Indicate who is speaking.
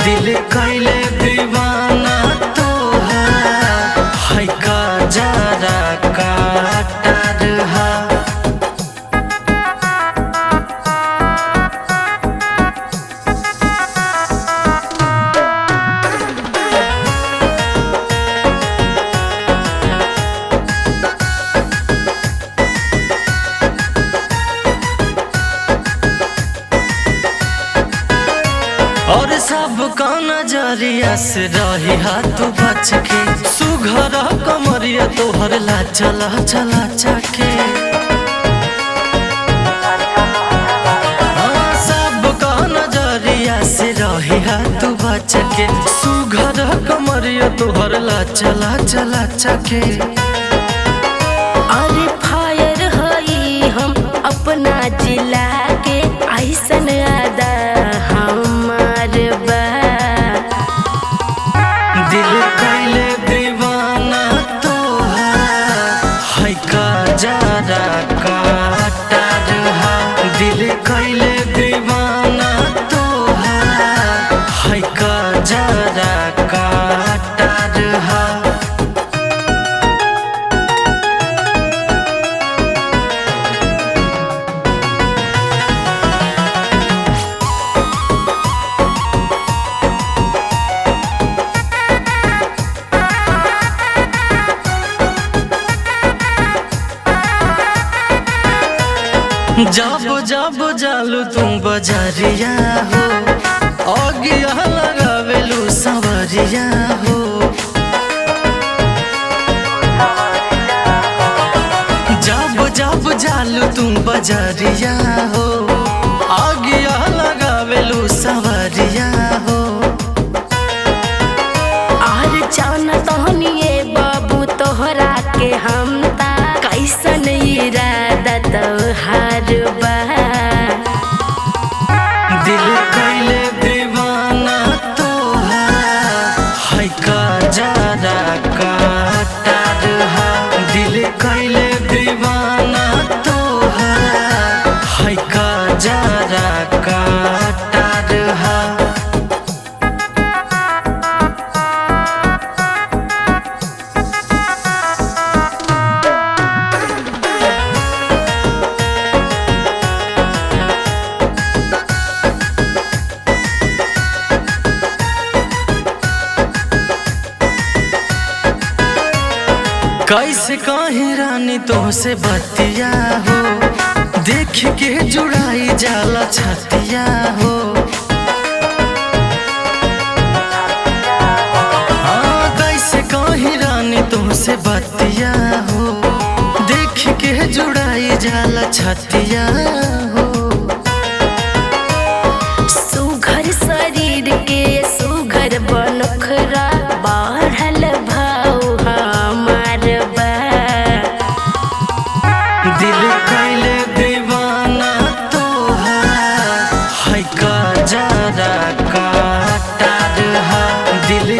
Speaker 1: दिल कैले दीवाना तोहार है का जरा काटर हा। और सबका नजरिया से रही हाथ बच के सुघर कमरिया तोहर ला चला चला चके। सबका नजरिया से रही हाथ बच के सुघर कमरिया तोहर ला चला चला चके।
Speaker 2: अरे फायर हई हम अपना जिला के ऐसन आदा
Speaker 1: दिल कैले दीवाना तोहार है का जरा काटर हा। दिल कैले दीवाना तोहार है का जरा काटर हा। जब जब जालू तुम बजरिया हो अगिया लगावेलू सवरिया हो। जब जब जालू तुम बजरिया हो अगिया लगावेलू सवरिया हो।
Speaker 2: और जान तहनिए बाबू तोहरा के हम ता कैसन इरादा तोहार बा।
Speaker 1: दिल कैले दीवाना तोहार है का जरा काटर हा। दिल कैले दीवाना तोहार है का जरा काटर हा। कैसे कहीं रानी तुमसे बतिया हो देख के जुड़ाई जाला छतिया हो। कैसे कहीं रानी तुमसे बतिया हो देख के जुड़ाई जाला छतिया हो।
Speaker 2: सुघर शरीर के सुघर बनखरा बढ़ल भाव हमार बा।
Speaker 1: दिल कैले दीवाना तोहार है का जरा काटर हा। दिल